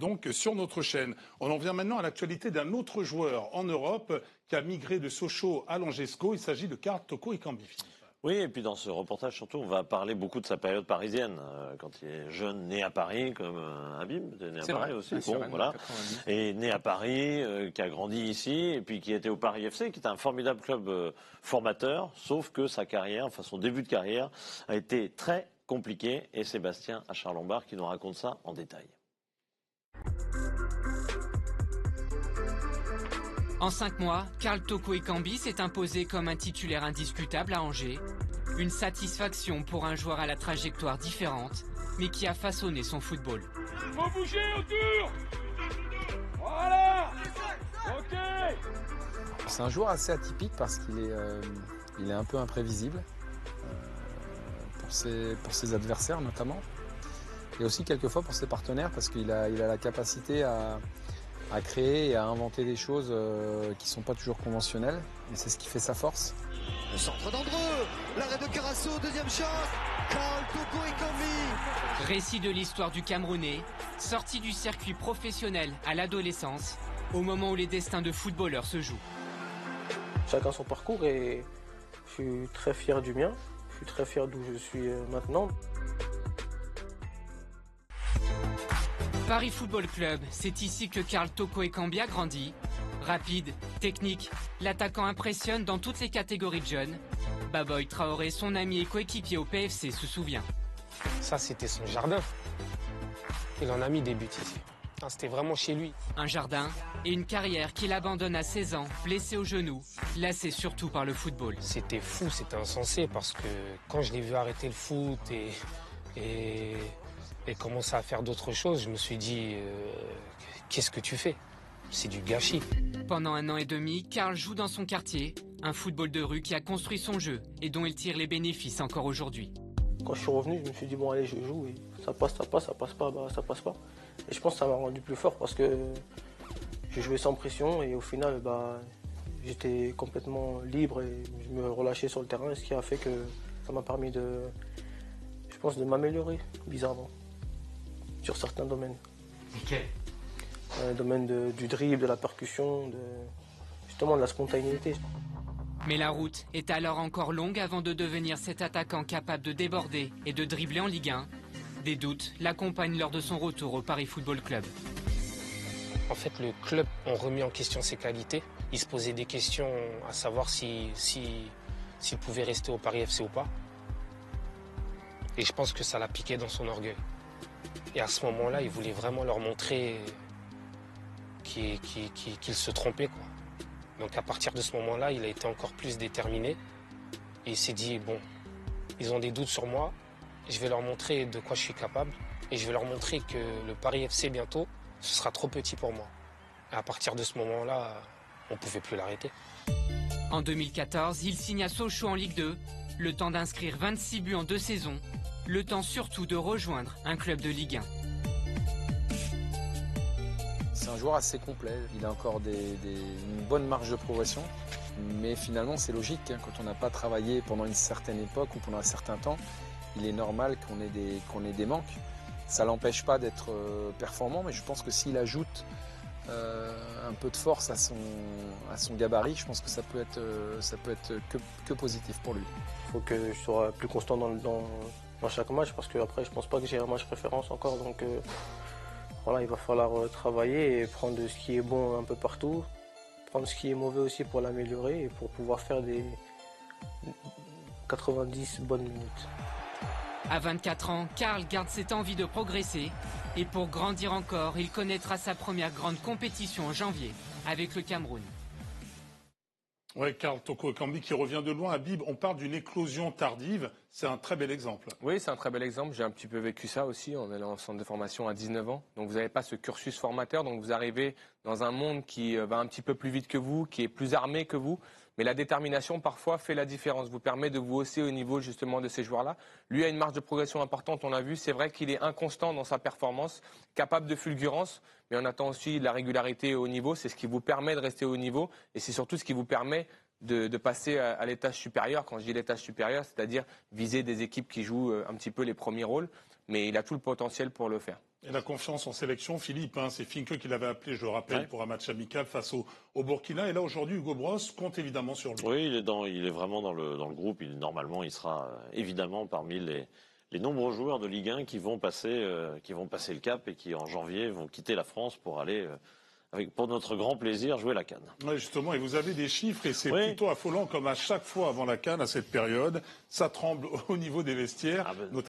Donc sur notre chaîne, on en vient maintenant à l'actualité d'un autre joueur en Europe qui a migré de Sochaux à Langesco. Il s'agit de Karl Toko Ekambi. Oui, et puis dans ce reportage, surtout, on va parler beaucoup de sa période parisienne, quand il est jeune, né à Paris, comme Habib, né à Paris aussi, bon, voilà, et né à Paris, qui a grandi ici, et puis qui était au Paris FC, qui est un formidable club formateur, sauf que sa carrière, enfin son début de carrière, a été très compliqué, et Sébastien Achard-Lombard qui nous raconte ça en détail. En 5 mois, Karl Toko Ekambi s'est imposé comme un titulaire indiscutable à Angers. Une satisfaction pour un joueur à la trajectoire différente, mais qui a façonné son football. Faut bouger autour. Voilà. Ok. C'est un joueur assez atypique parce qu'il est un peu imprévisible pour ses adversaires notamment. Et aussi quelquefois pour ses partenaires parce qu'il a la capacité à créer et à inventer des choses qui ne sont pas toujours conventionnelles. Et c'est ce qui fait sa force. Le centre d'Andreux, l'arrêt de Carasso, deuxième chance, Karl Toko Ekambi. Récit de l'histoire du Camerounais, sorti du circuit professionnel à l'adolescence, au moment où les destins de footballeurs se jouent. Chacun son parcours et je suis très fier du mien, je suis très fier d'où je suis maintenant. Paris Football Club, c'est ici que Karl Toko Ekambi a grandi. Rapide, technique, l'attaquant impressionne dans toutes les catégories de jeunes. Baboy Traoré, son ami et coéquipier au PFC, se souvient. Ça, c'était son jardin. Il en a mis des buts ici. C'était vraiment chez lui. Un jardin et une carrière qu'il abandonne à 16 ans, blessé au genou, lassé surtout par le football. C'était fou, c'était insensé parce que quand je l'ai vu arrêter le foot et commencer à faire d'autres choses, je me suis dit, qu'est-ce que tu fais? C'est du gâchis. Pendant 1 an et demi, Karl joue dans son quartier, un football de rue qui a construit son jeu et dont il tire les bénéfices encore aujourd'hui. Quand je suis revenu, je me suis dit, bon allez, je joue, et ça passe pas, bah ça passe pas. Et je pense que ça m'a rendu plus fort parce que j'ai joué sans pression et au final, j'étais complètement libre et je me relâchais sur le terrain, ce qui a fait que ça m'a permis de m'améliorer, bizarrement, sur certains domaines. Lesquels? Le domaine du dribble, de la percussion, justement de la spontanéité. Mais la route est alors encore longue avant de devenir cet attaquant capable de déborder et de dribbler en Ligue 1. Des doutes l'accompagnent lors de son retour au Paris Football Club. En fait, le club a remis en question ses qualités. Il se posait des questions à savoir s'il pouvait rester au Paris FC ou pas. Et je pense que ça l'a piqué dans son orgueil. Et à ce moment-là, il voulait vraiment leur montrer qu'il se trompait, quoi. Donc à partir de ce moment-là, il a été encore plus déterminé. Et il s'est dit, bon, ils ont des doutes sur moi, je vais leur montrer de quoi je suis capable. Et je vais leur montrer que le Paris FC, bientôt, ce sera trop petit pour moi. Et à partir de ce moment-là, on ne pouvait plus l'arrêter. En 2014, il signe à Sochaux en Ligue 2. Le temps d'inscrire 26 buts en 2 saisons. Le temps surtout de rejoindre un club de Ligue 1. C'est un joueur assez complet. Il a encore une bonne marge de progression. Mais finalement, c'est logique. Quand on n'a pas travaillé pendant une certaine époque ou pendant un certain temps, il est normal qu'on ait des manques. Ça ne l'empêche pas d'être performant, mais je pense que s'il ajoute un peu de force à son gabarit, je pense que ça peut être que positif pour lui. Il faut que je sois plus constant dans chaque match parce que après je pense pas que j'ai un match préférence encore, donc voilà, il va falloir travailler et prendre ce qui est bon un peu partout, prendre ce qui est mauvais aussi pour l'améliorer et pour pouvoir faire des 90 bonnes minutes. À 24 ans, Karl garde cette envie de progresser et pour grandir encore, il connaîtra sa première grande compétition en janvier avec le Cameroun. Oui, Karl Toko Ekambi qui revient de loin. Habib, on parle d'une éclosion tardive. C'est un très bel exemple. Oui, c'est un très bel exemple. J'ai un petit peu vécu ça aussi en allant en centre de formation à 19 ans. Donc vous n'avez pas ce cursus formateur. Donc vous arrivez dans un monde qui va un petit peu plus vite que vous, qui est plus armé que vous. Mais la détermination, parfois, fait la différence. Vous permet de vous hausser au niveau, justement, de ces joueurs-là. Lui a une marge de progression importante, on l'a vu. C'est vrai qu'il est inconstant dans sa performance, capable de fulgurance. Mais on attend aussi de la régularité au niveau. C'est ce qui vous permet de rester au niveau. Et c'est surtout ce qui vous permet de passer à l'étage supérieur. Quand je dis l'étage supérieur, c'est-à-dire viser des équipes qui jouent un petit peu les premiers rôles. Mais il a tout le potentiel pour le faire. Et la confiance en sélection, Philippe, c'est Finke qui l'avait appelé, je le rappelle, pour un match amical face au Burkina. Et là, aujourd'hui, Hugo Bross compte évidemment sur lui. Oui, il est vraiment dans le groupe. Normalement, il sera évidemment parmi les nombreux joueurs de Ligue 1 qui vont passer le cap et qui, en janvier, vont quitter la France pour aller... pour notre grand plaisir, jouer la CAN. Oui, justement, et vous avez des chiffres, et c'est plutôt affolant, comme à chaque fois avant la CAN, à cette période. Ça tremble au niveau des vestiaires, notamment